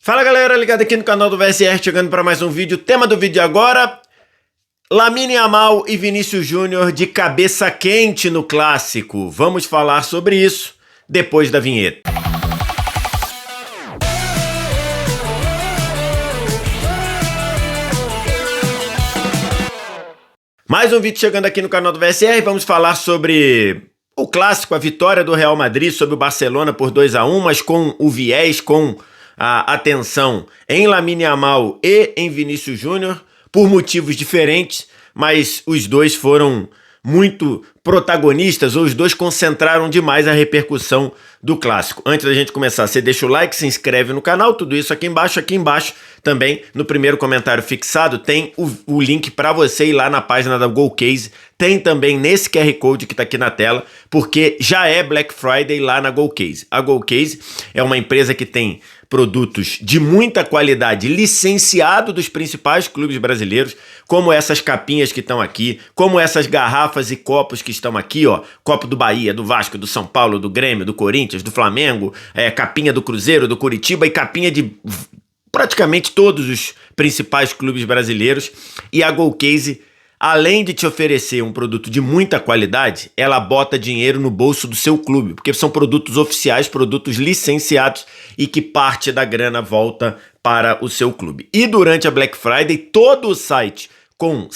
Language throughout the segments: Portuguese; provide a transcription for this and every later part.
Fala galera, ligado aqui no canal do VSR, chegando para mais um vídeo. Tema do vídeo agora: Lamine Yamal e Vinícius Júnior de cabeça quente no clássico. Vamos falar sobre isso depois da vinheta. Mais um vídeo chegando aqui no canal do VSR. Vamos falar sobre o clássico, a vitória do Real Madrid sobre o Barcelona por 2-1, mas com o viés, com a atenção em Lamine Yamal e em Vinícius Júnior, por motivos diferentes, mas os dois foram muito protagonistas, ou os dois concentraram demais a repercussão do clássico. Antes da gente começar, você deixa o like, se inscreve no canal, tudo isso aqui embaixo também no primeiro comentário fixado tem o link para você ir lá na página da GoCase, tem também nesse QR Code que tá aqui na tela, porque já é Black Friday lá na GoCase. A GoCase é uma empresa que tem produtos de muita qualidade, licenciado dos principais clubes brasileiros, como essas capinhas que estão aqui, como essas garrafas e copos que estão aqui, ó, copo do Bahia, do Vasco, do São Paulo, do Grêmio, do Corinthians, do Flamengo, capinha do Cruzeiro, do Curitiba e capinha de praticamente todos os principais clubes brasileiros. E a GoCase, além de te oferecer um produto de muita qualidade, ela bota dinheiro no bolso do seu clube, porque são produtos oficiais, produtos licenciados e que parte da grana volta para o seu clube. E durante a Black Friday, todo o site com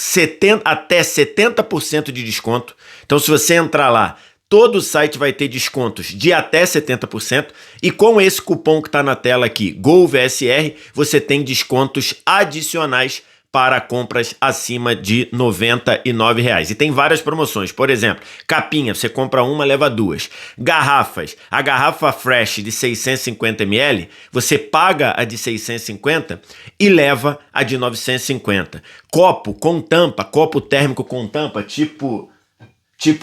até 70% de desconto. Então, se você entrar lá, todo o site vai ter descontos de até 70%, e com esse cupom que está na tela aqui, GOVSR, você tem descontos adicionais para compras acima de R$ 99. E tem várias promoções, por exemplo, capinha, você compra uma, leva duas. Garrafas, a garrafa Fresh de 650 ml, você paga a de 650 e leva a de 950. Copo com tampa, copo térmico com tampa, tipo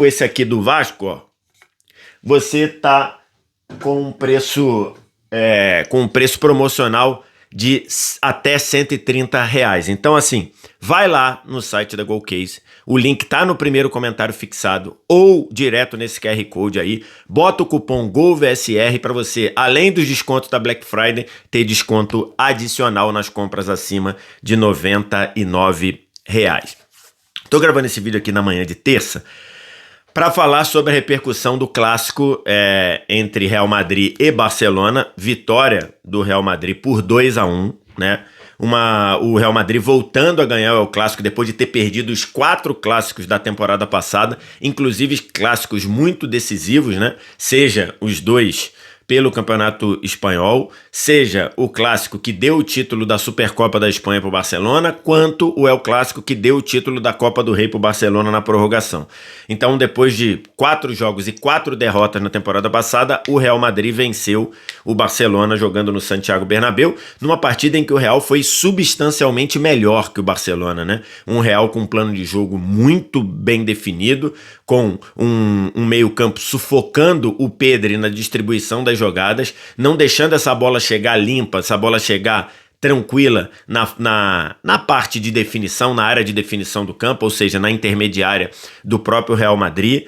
esse aqui do Vasco, ó, você tá com um preço promocional de até R$ 130. Então, assim, vai lá no site da GoCase, o link tá no primeiro comentário fixado ou direto nesse QR Code aí, bota o cupom GOVSR para você, além dos descontos da Black Friday, ter desconto adicional nas compras acima de R$ 99. Tô gravando esse vídeo aqui na manhã de terça para falar sobre a repercussão do clássico entre Real Madrid e Barcelona, vitória do Real Madrid por 2-1, né? O Real Madrid voltando a ganhar o clássico depois de ter perdido os 4 clássicos da temporada passada, inclusive clássicos muito decisivos, né? Seja os 2 pelo Campeonato Espanhol, seja o clássico que deu o título da Supercopa da Espanha para o Barcelona, quanto o El Clássico que deu o título da Copa do Rei para o Barcelona na prorrogação. Então, depois de 4 jogos e 4 derrotas na temporada passada, o Real Madrid venceu o Barcelona jogando no Santiago Bernabéu, numa partida em que o Real foi substancialmente melhor que o Barcelona, né? Um Real com um plano de jogo muito bem definido, com um meio-campo sufocando o Pedri na distribuição das jogadas, não deixando essa bola chegar limpa, essa bola chegar tranquila na parte de definição, na área de definição do campo, ou seja, na intermediária do próprio Real Madrid.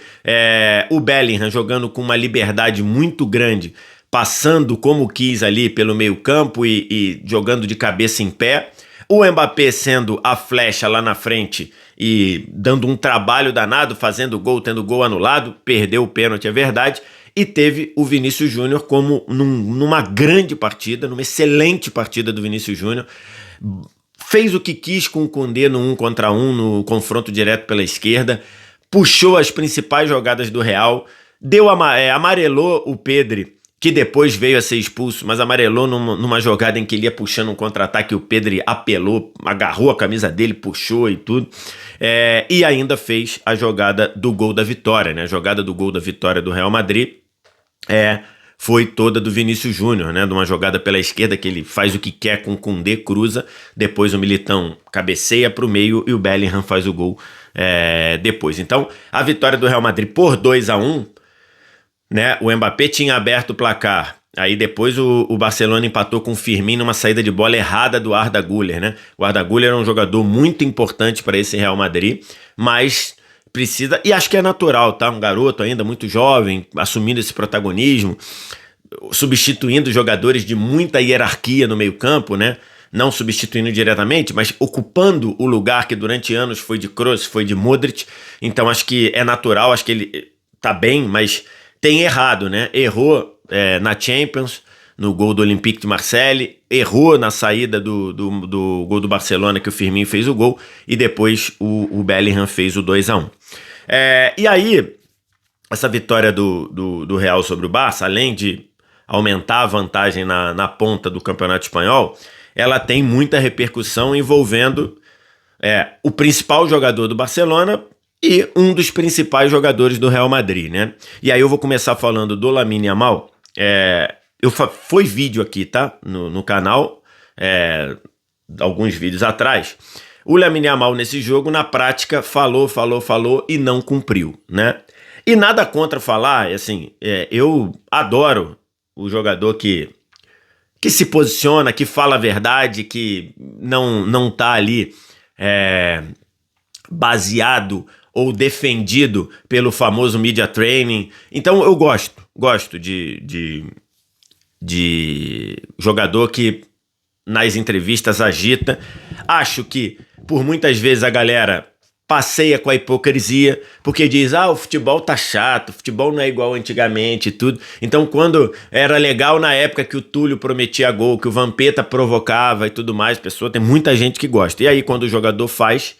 O Bellingham jogando com uma liberdade muito grande, passando como quis ali pelo meio campo e jogando de cabeça em pé. O Mbappé sendo a flecha lá na frente e dando um trabalho danado, fazendo gol, tendo gol anulado, perdeu o pênalti, é verdade. E teve o Vinícius Júnior como numa grande partida, numa excelente partida do Vinícius Júnior. Fez o que quis com o Koundé no 1 contra 1, no confronto direto pela esquerda. Puxou as principais jogadas do Real. Amarelou o Pedri, que depois veio a ser expulso, mas amarelou numa jogada em que ele ia puxando um contra-ataque, o Pedri apelou, agarrou a camisa dele, puxou e tudo. E ainda fez a jogada do gol da vitória, né? A jogada do gol da vitória do Real Madrid foi toda do Vinícius Júnior, né? De uma jogada pela esquerda que ele faz o que quer com o Koundé, cruza, depois o Militão cabeceia para o meio e o Bellingham faz o gol depois. Então, a vitória do Real Madrid por 2-1, né? O Mbappé tinha aberto o placar, aí depois o Barcelona empatou com o Firmino numa saída de bola errada do Arda Güler, né? O Arda Güler é um jogador muito importante para esse Real Madrid, mas precisa, e acho que é natural, tá? Um garoto ainda muito jovem, assumindo esse protagonismo, substituindo jogadores de muita hierarquia no meio-campo, né? Não substituindo diretamente, mas ocupando o lugar que durante anos foi de Kroos, foi de Modric. Então acho que é natural, acho que ele tá bem, mas tem errado, né? Errou na Champions, no gol do Olympique de Marseille, errou na saída do gol do Barcelona, que o Firmino fez o gol, e depois o Bellingham fez o 2-1. E aí, essa vitória do Real sobre o Barça, além de aumentar a vantagem na ponta do Campeonato Espanhol, ela tem muita repercussão envolvendo o principal jogador do Barcelona e um dos principais jogadores do Real Madrid, né? E aí eu vou começar falando do Lamine Yamal. Foi vídeo aqui, tá? No canal, alguns vídeos atrás. O Lamine Yamal nesse jogo, na prática, falou e não cumpriu, né? E nada contra falar, assim, eu adoro o jogador que se posiciona, que fala a verdade, que não tá ali baseado ou defendido pelo famoso media training. Então eu gosto de jogador que nas entrevistas agita. Acho que por muitas vezes a galera passeia com a hipocrisia, porque diz, o futebol tá chato, o futebol não é igual antigamente e tudo. Então quando era legal na época que o Túlio prometia gol, que o Vampeta provocava e tudo mais, tem muita gente que gosta. E aí quando o jogador faz,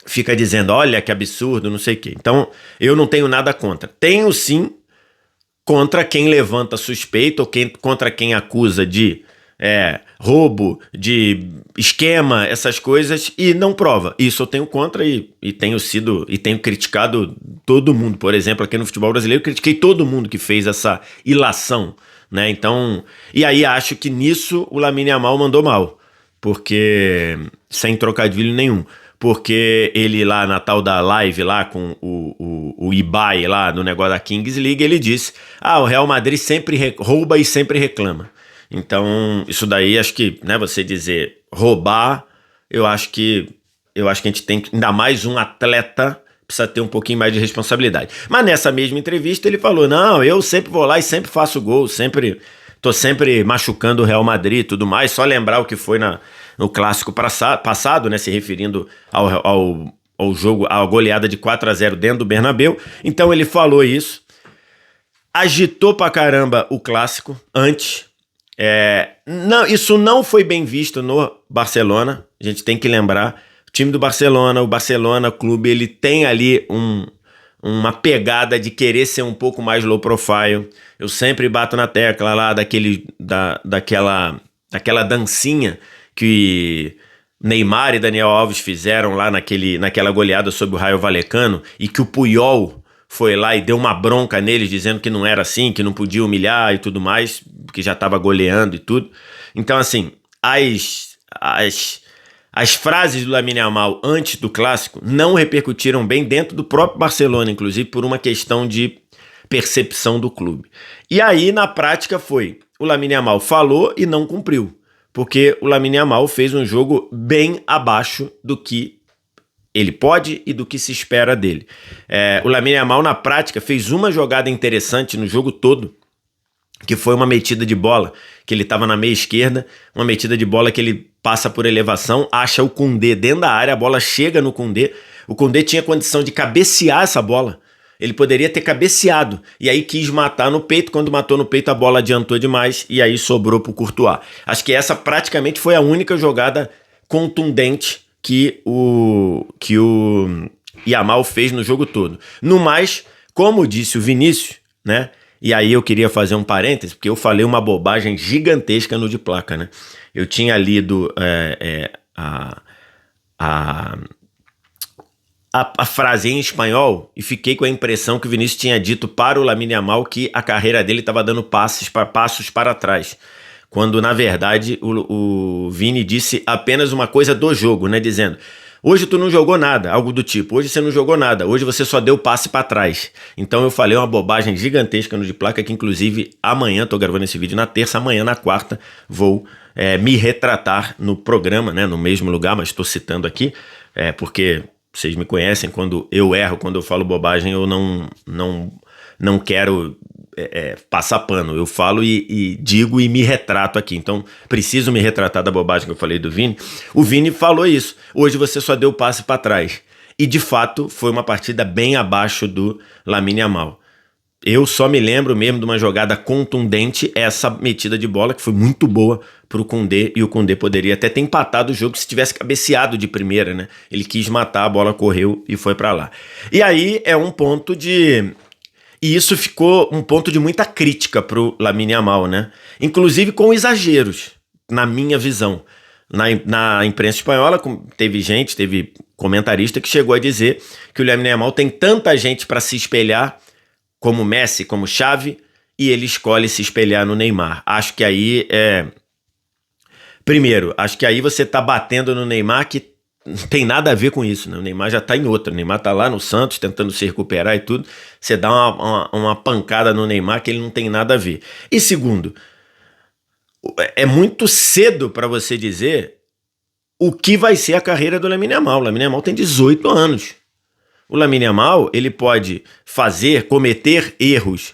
fica dizendo, olha que absurdo, não sei o quê. Então eu não tenho nada contra. Tenho sim contra quem levanta suspeita ou contra quem acusa de roubo, de esquema, essas coisas, e não prova. Isso eu tenho contra e tenho criticado todo mundo. Por exemplo, aqui no futebol brasileiro, eu critiquei todo mundo que fez essa ilação, né? Então, e aí acho que nisso o Lamine Yamal mandou mal, porque sem trocadilho nenhum. Porque ele lá na tal da live lá com o Ibai lá no negócio da Kings League, ele disse, o Real Madrid sempre rouba e sempre reclama. Então, isso daí, acho que, né, você dizer roubar, eu acho que a gente tem, ainda mais um atleta, precisa ter um pouquinho mais de responsabilidade. Mas nessa mesma entrevista ele falou, não, eu sempre vou lá e sempre faço gol, tô sempre machucando o Real Madrid e tudo mais, só lembrar o que foi no clássico passado, né, se referindo ao jogo, à goleada de 4-0 dentro do Bernabéu. Então ele falou isso, agitou pra caramba o clássico antes. Isso não foi bem visto no Barcelona, a gente tem que lembrar, o time do Barcelona, o Barcelona Clube, ele tem ali uma pegada de querer ser um pouco mais low profile. Eu sempre bato na tecla lá daquela dancinha que Neymar e Daniel Alves fizeram lá naquela goleada sobre o Rayo Vallecano, e que o Puyol foi lá e deu uma bronca neles, dizendo que não era assim, que não podia humilhar e tudo mais, porque já estava goleando e tudo. Então, assim, as frases do Lamine Yamal antes do clássico não repercutiram bem dentro do próprio Barcelona, inclusive por uma questão de percepção do clube. E aí, na prática, o Lamine Yamal falou e não cumpriu, porque o Lamine Yamal fez um jogo bem abaixo do que ele pode e do que se espera dele. O Lamine Yamal, na prática, fez uma jogada interessante no jogo todo, que foi uma metida de bola, que ele estava na meia esquerda, uma metida de bola que ele passa por elevação, acha o Koundé dentro da área, a bola chega no Koundé, o Koundé tinha condição de cabecear essa bola, ele poderia ter cabeceado, e aí quis matar no peito, quando matou no peito a bola adiantou demais, e aí sobrou pro Courtois. Acho que essa praticamente foi a única jogada contundente que o Yamal fez no jogo todo. No mais, como disse o Vinícius, né? E aí eu queria fazer um parêntese, porque eu falei uma bobagem gigantesca no de placa, né? Eu tinha lido a frase em espanhol e fiquei com a impressão que o Vinícius tinha dito para o Lamine Yamal que a carreira dele estava dando passos para trás, quando na verdade o Vini disse apenas uma coisa do jogo, né, dizendo, hoje tu não jogou nada, algo do tipo, hoje você não jogou nada, hoje você só deu passe para trás. Então eu falei uma bobagem gigantesca no de placa, que inclusive amanhã, tô gravando esse vídeo na terça, amanhã na quarta vou me retratar no programa, né, no mesmo lugar, mas estou citando aqui, porque vocês me conhecem, quando eu erro, quando eu falo bobagem, eu não quero passar pano. Eu falo e digo e me retrato aqui. Então, preciso me retratar da bobagem que eu falei do Vini. O Vini falou isso. Hoje você só deu passe para trás. E, de fato, foi uma partida bem abaixo do Lamine Yamal. Eu só me lembro mesmo de uma jogada contundente, essa metida de bola que foi muito boa pro Koundé, e o Koundé poderia até ter empatado o jogo se tivesse cabeceado de primeira, né? Ele quis matar, a bola correu e foi pra lá. E aí é um ponto de... E isso ficou um ponto de muita crítica pro Lamine Yamal, né? Inclusive com exageros, na minha visão. Na imprensa espanhola teve comentarista que chegou a dizer que o Lamine Yamal tem tanta gente para se espelhar, como Messi, como Xavi, e ele escolhe se espelhar no Neymar. Acho que aí Primeiro, acho que aí você tá batendo no Neymar, que não tem nada a ver com isso, né? O Neymar já tá em outra. O Neymar tá lá no Santos, tentando se recuperar e tudo. Você dá uma pancada no Neymar que ele não tem nada a ver. E segundo, é muito cedo para você dizer o que vai ser a carreira do Lamine Yamal. O Lamine Yamal tem 18 anos. O Lamine Yamal, ele pode cometer erros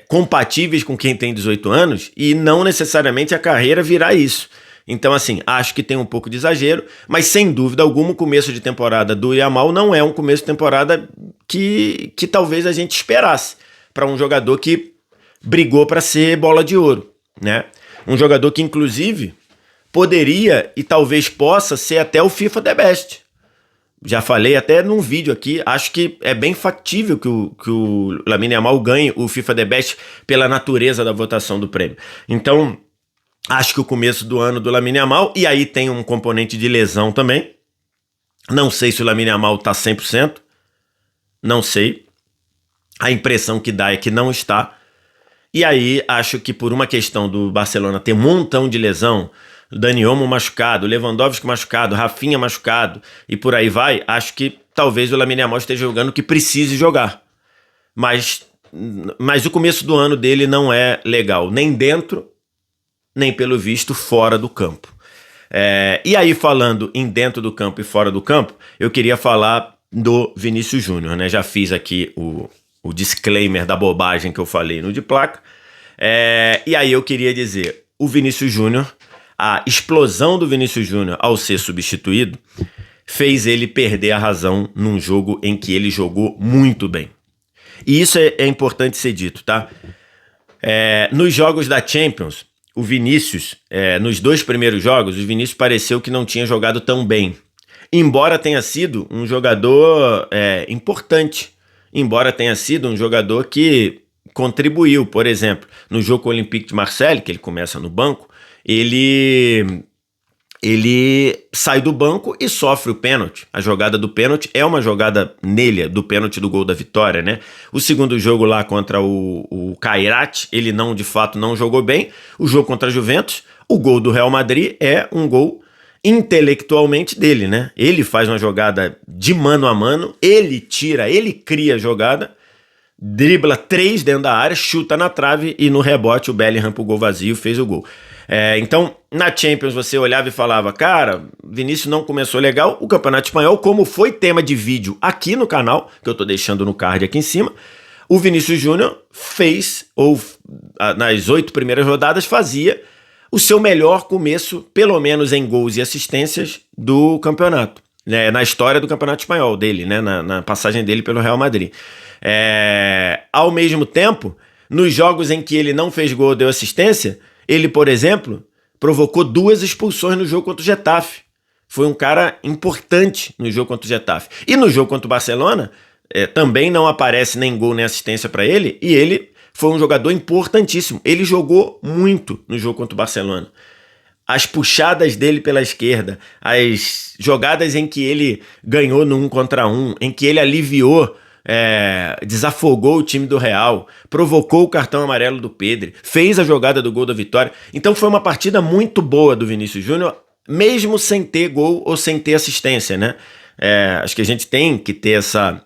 compatíveis com quem tem 18 anos e não necessariamente a carreira virar isso. Então, assim, acho que tem um pouco de exagero, mas sem dúvida alguma o começo de temporada do Yamal não é um começo de temporada que talvez a gente esperasse para um jogador que brigou para ser bola de ouro, né? Um jogador que, inclusive, poderia e talvez possa ser até o FIFA The Best. Já falei até num vídeo aqui, acho que é bem factível que o Lamine Yamal ganhe o FIFA The Best pela natureza da votação do prêmio. Então, acho que o começo do ano do Lamine Yamal, e aí tem um componente de lesão também. Não sei se o Lamine Yamal tá 100%, não sei. A impressão que dá é que não está. E aí, acho que por uma questão do Barcelona ter um montão de lesão, Dani Olmo machucado, Lewandowski machucado, Rafinha machucado e por aí vai, acho que talvez o Lamine Yamal esteja jogando o que precise jogar. Mas o começo do ano dele não é legal, nem dentro, nem pelo visto fora do campo. E aí, falando em dentro do campo e fora do campo, eu queria falar do Vinícius Júnior, né? Já fiz aqui o disclaimer da bobagem que eu falei no de placa. E aí eu queria dizer, o Vinícius Júnior, a explosão do Vinícius Júnior ao ser substituído fez ele perder a razão num jogo em que ele jogou muito bem. E isso é importante ser dito, tá? Nos jogos da Champions, o Vinícius, nos 2 primeiros jogos, o Vinícius pareceu que não tinha jogado tão bem. Embora tenha sido um jogador importante, embora tenha sido um jogador que contribuiu, por exemplo, no jogo com o Olympique de Marseille, que ele começa no banco, ele sai do banco e sofre o pênalti. A jogada do pênalti é uma jogada nele, do pênalti do gol da vitória, né? O segundo jogo lá contra o Kairat, ele de fato não jogou bem. O jogo contra a Juventus, o gol do Real Madrid é um gol intelectualmente dele, né? Ele faz uma jogada de mano a mano, ele cria a jogada, dribla 3 dentro da área, chuta na trave e no rebote o Bellingham pro gol vazio fez o gol. Então, na Champions você olhava e falava, cara, Vinícius não começou legal. O Campeonato Espanhol, como foi tema de vídeo aqui no canal, que eu tô deixando no card aqui em cima, o Vinícius Júnior nas 8 primeiras rodadas, fazia o seu melhor começo, pelo menos em gols e assistências, do campeonato, né? Na história do Campeonato Espanhol dele, né? Na passagem dele pelo Real Madrid. Ao mesmo tempo, nos jogos em que ele não fez gol ou deu assistência, ele, por exemplo, provocou 2 expulsões no jogo contra o Getafe. Foi um cara importante no jogo contra o Getafe. E no jogo contra o Barcelona, também não aparece nem gol nem assistência para ele, e ele foi um jogador importantíssimo. Ele jogou muito no jogo contra o Barcelona. As puxadas dele pela esquerda, as jogadas em que ele ganhou no 1 contra 1, em que ele aliviou, desafogou o time do Real, provocou o cartão amarelo do Pedri, fez a jogada do gol da vitória. Então foi uma partida muito boa do Vinícius Júnior, mesmo sem ter gol ou sem ter assistência, né? Acho que a gente tem que ter essa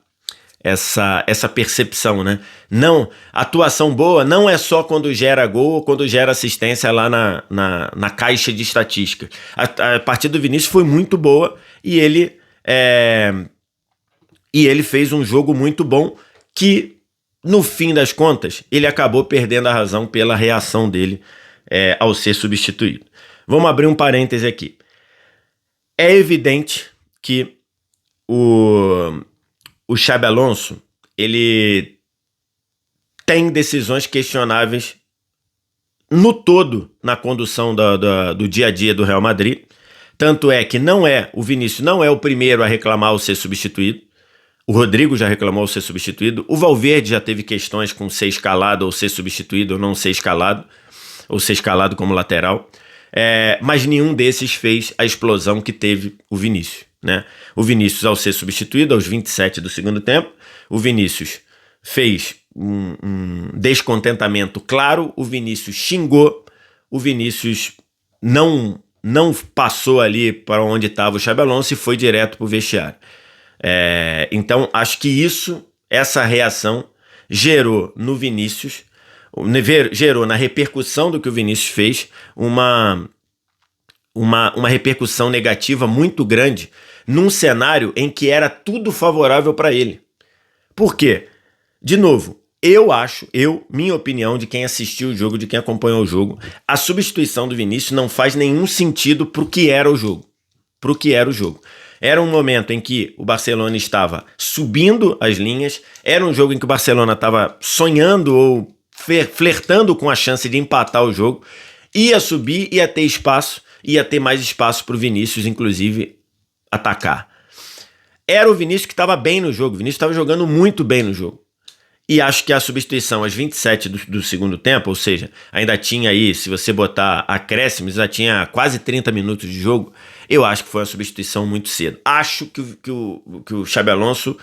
percepção, né? Não, atuação boa não é só quando gera gol ou quando gera assistência lá na caixa de estatística. A partida do Vinícius foi muito boa e ele fez um jogo muito bom que no fim das contas, ele acabou perdendo a razão pela reação dele ao ser substituído. Vamos abrir um parêntese aqui. É evidente que o Xabi Alonso, ele tem decisões questionáveis no todo na condução do dia a dia do Real Madrid. Tanto é que o Vinícius não é o primeiro a reclamar ao ser substituído. O Rodrigo já reclamou ao ser substituído. O Valverde já teve questões com ser escalado ou ser substituído ou não ser escalado, ou ser escalado como lateral. Mas nenhum desses fez a explosão que teve o Vinícius, né? O Vinícius, ao ser substituído aos 27 do segundo tempo, o Vinícius fez um descontentamento claro, o Vinícius xingou, o Vinícius não passou ali para onde estava o Xabi Alonso e foi direto para o vestiário. Então, acho que essa reação gerou no Vinícius, gerou na repercussão do que o Vinícius fez, uma repercussão negativa muito grande num cenário em que era tudo favorável para ele. Por quê? De novo, minha opinião de quem assistiu o jogo, de quem acompanhou o jogo, a substituição do Vinícius não faz nenhum sentido pro que era o jogo. Era um momento em que o Barcelona estava subindo as linhas, era um jogo em que o Barcelona estava sonhando ou flertando com a chance de empatar o jogo, ia subir, ia ter espaço, ia ter mais espaço pro Vinícius, inclusive, atacar. Era o Vinícius que estava bem no jogo, o Vinícius estava jogando muito bem no jogo. E acho que a substituição às 27 do segundo tempo, ou seja, ainda tinha aí, se você botar acréscimos, já tinha quase 30 minutos de jogo, eu acho que foi uma substituição muito cedo. Acho que o Xabi Alonso,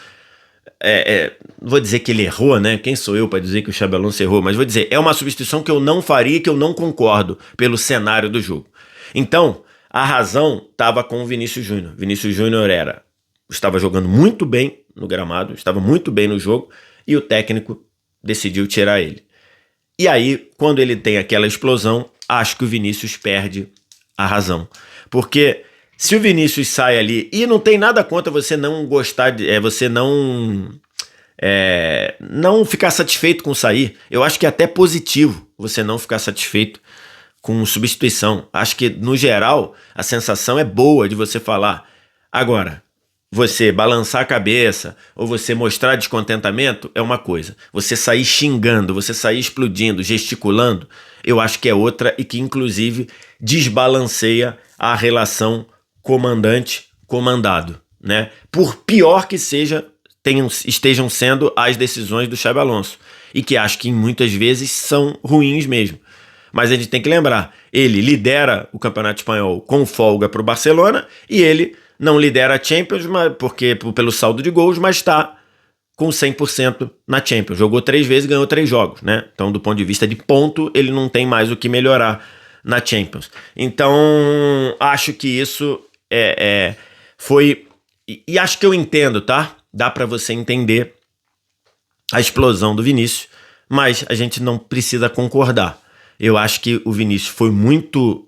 vou dizer que ele errou, né? Quem sou eu para dizer que o Xabi Alonso errou? Mas vou dizer, é uma substituição que eu não faria, que eu não concordo pelo cenário do jogo. Então, a razão estava com o Vinícius Júnior. Vinícius Júnior estava jogando muito bem no gramado, estava muito bem no jogo, e o técnico decidiu tirar ele. E aí, quando ele tem aquela explosão, acho que o Vinícius perde a razão. Porque se o Vinícius sai ali, e não tem nada contra você não gostar, você não ficar satisfeito com sair. Eu acho que é até positivo você não ficar satisfeito com substituição. Acho que, no geral, a sensação é boa de você falar. Agora, você balançar a cabeça ou você mostrar descontentamento é uma coisa. Você sair xingando, você sair explodindo, gesticulando, eu acho que é outra e que, inclusive, desbalanceia a relação comandante-comandado, né? Por pior que estejam sendo as decisões do Xabi Alonso, e que acho que muitas vezes são ruins mesmo. Mas a gente tem que lembrar, ele lidera o Campeonato Espanhol com folga para o Barcelona e ele não lidera a Champions pelo saldo de gols, mas está com 100% na Champions. Jogou 3 vezes e ganhou 3 jogos, né? Então, do ponto de vista de ponto, ele não tem mais o que melhorar na Champions. Então, acho que isso foi... E acho que eu entendo, tá? Dá para você entender a explosão do Vinícius, mas a gente não precisa concordar. Eu acho que o Vinícius foi muito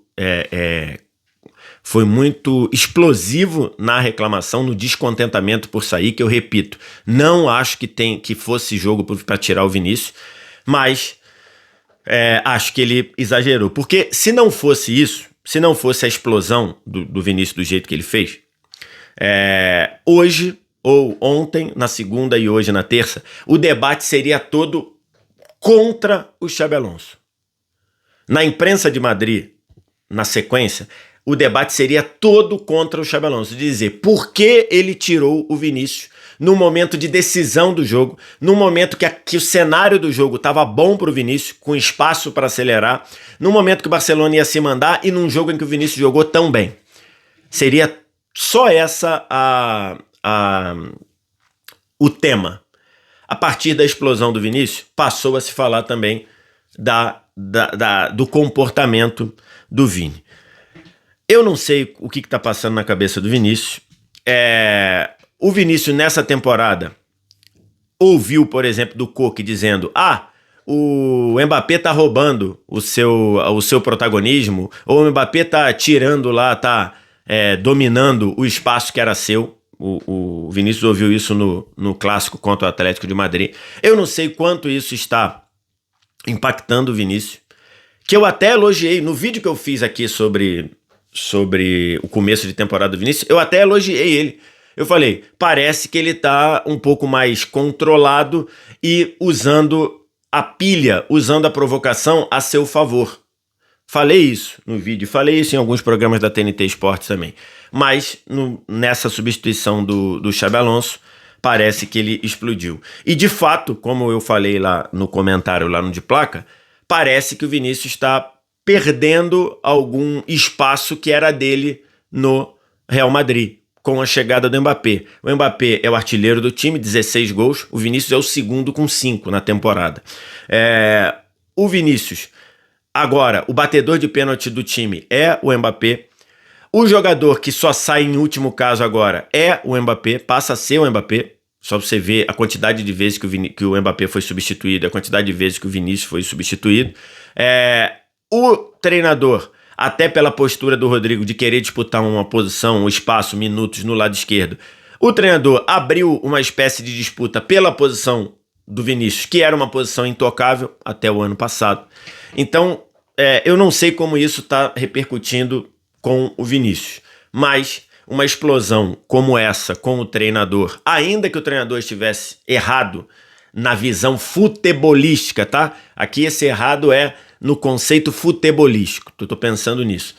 explosivo na reclamação, no descontentamento por sair, que eu repito, não acho que fosse jogo para tirar o Vinícius, mas acho que ele exagerou. Porque se não fosse isso, se não fosse a explosão do Vinícius do jeito que ele fez, hoje ou ontem, na segunda e hoje na terça, o debate seria todo contra o Xabi Alonso. Na imprensa de Madrid, na sequência, o debate seria todo contra o Xabi Alonso, de dizer por que ele tirou o Vinícius no momento de decisão do jogo, no momento que o cenário do jogo estava bom para o Vinícius, com espaço para acelerar, no momento que o Barcelona ia se mandar e num jogo em que o Vinícius jogou tão bem. Seria só essa o tema. A partir da explosão do Vinícius, passou a se falar também do comportamento do Vini. Eu não sei o que está passando na cabeça do Vinícius. O Vinícius, nessa temporada, ouviu, por exemplo, do Koke dizendo: o Mbappé tá roubando o seu protagonismo, ou o Mbappé tá tirando lá, tá dominando o espaço que era seu. o Vinícius ouviu isso no clássico contra o Atlético de Madrid. Eu não sei quanto isso está impactando o Vinícius, que eu até elogiei no vídeo que eu fiz aqui sobre o começo de temporada do Vinícius, eu até elogiei ele. Eu falei, parece que ele tá um pouco mais controlado e usando a pilha, usando a provocação a seu favor. Falei isso no vídeo, falei isso em alguns programas da TNT Esportes também. Mas nessa substituição do Xabi Alonso, parece que ele explodiu. E de fato, como eu falei lá no comentário, lá no De Placa, parece que o Vinícius está perdendo algum espaço que era dele no Real Madrid, com a chegada do Mbappé. O Mbappé é o artilheiro do time, 16 gols. O Vinícius é o segundo com 5 na temporada. O Vinícius, agora, o batedor de pênalti do time é o Mbappé. O jogador que só sai em último caso agora é o Mbappé, passa a ser o Mbappé. Só pra você ver a quantidade de vezes que o Mbappé foi substituído, a quantidade de vezes que o Vinícius foi substituído. O treinador, até pela postura do Rodrigo de querer disputar uma posição, um espaço, minutos no lado esquerdo, o treinador abriu uma espécie de disputa pela posição do Vinícius, que era uma posição intocável até o ano passado. Então, eu não sei como isso está repercutindo com o Vinícius, mas uma explosão como essa com o treinador, ainda que o treinador estivesse errado na visão futebolística, tá? Aqui esse errado é no conceito futebolístico, tô pensando nisso.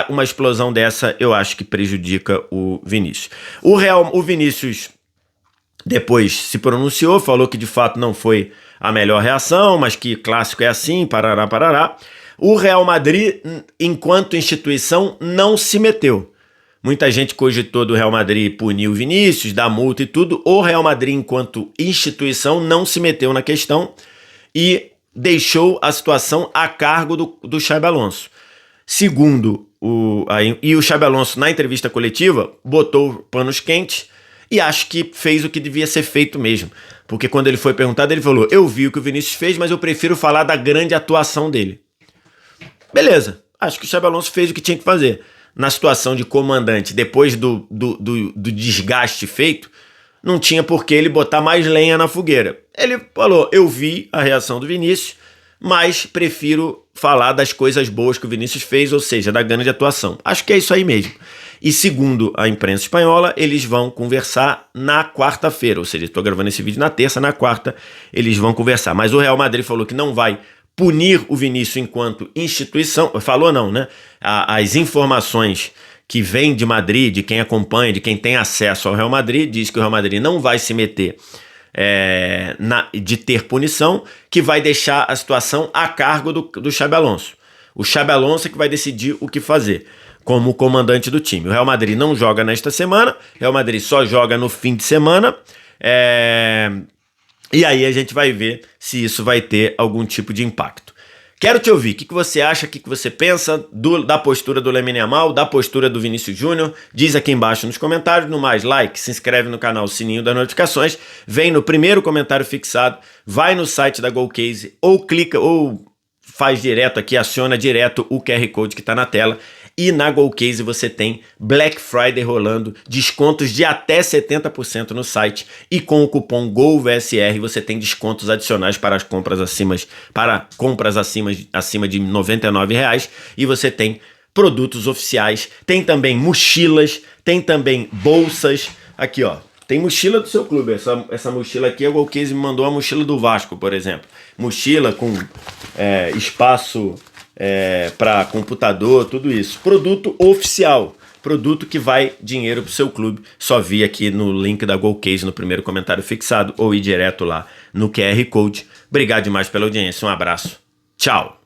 Uma explosão dessa eu acho que prejudica o Vinícius. O Vinícius depois se pronunciou, falou que de fato não foi a melhor reação, mas que clássico é assim, parará, parará. O Real Madrid, enquanto instituição, não se meteu. Muita gente cogitou do Real Madrid punir o Vinícius, dar multa e tudo. O Real Madrid, enquanto instituição, não se meteu na questão e deixou a situação a cargo do Xabi Alonso. Segundo o Xabi Alonso, na entrevista coletiva, botou panos quentes e acho que fez o que devia ser feito mesmo. Porque quando ele foi perguntado, ele falou, eu vi o que o Vinícius fez, mas eu prefiro falar da grande atuação dele. Beleza, acho que o Xabi Alonso fez o que tinha que fazer. Na situação de comandante, depois do desgaste feito, não tinha por que ele botar mais lenha na fogueira. Ele falou, eu vi a reação do Vinícius, mas prefiro falar das coisas boas que o Vinícius fez, ou seja, da grande atuação. Acho que é isso aí mesmo. E segundo a imprensa espanhola, eles vão conversar na quarta-feira, ou seja, estou gravando esse vídeo na terça, na quarta eles vão conversar. Mas o Real Madrid falou que não vai punir o Vinícius enquanto instituição, falou não, né? As informações que vêm de Madrid, de quem acompanha, de quem tem acesso ao Real Madrid, diz que o Real Madrid não vai se meter de ter punição, que vai deixar a situação a cargo do Xabi Alonso. O Xabi Alonso é que vai decidir o que fazer como comandante do time. O Real Madrid não joga nesta semana, o Real Madrid só joga no fim de semana, e aí a gente vai ver se isso vai ter algum tipo de impacto. Quero te ouvir. O que você acha? O que você pensa da postura do Lamine Yamal, da postura do Vinícius Júnior? Diz aqui embaixo nos comentários. No mais, like, se inscreve no canal, sininho das notificações. Vem no primeiro comentário fixado. Vai no site da Golcase ou clica ou faz direto aqui, aciona direto o QR Code que está na tela. E na Golcase você tem Black Friday rolando, descontos de até 70% no site. E com o cupom GOLVSR você tem descontos adicionais para as compras acima de R$ 99. E você tem produtos oficiais, tem também mochilas, tem também bolsas. Aqui ó, tem mochila do seu clube. Essa mochila aqui, a Golcase me mandou a mochila do Vasco, por exemplo. Mochila com espaço para computador, tudo isso. Produto oficial, produto que vai dinheiro pro seu clube. Só vi aqui no link da Golcase no primeiro comentário fixado ou ir direto lá no QR Code. Obrigado demais pela audiência, um abraço, tchau!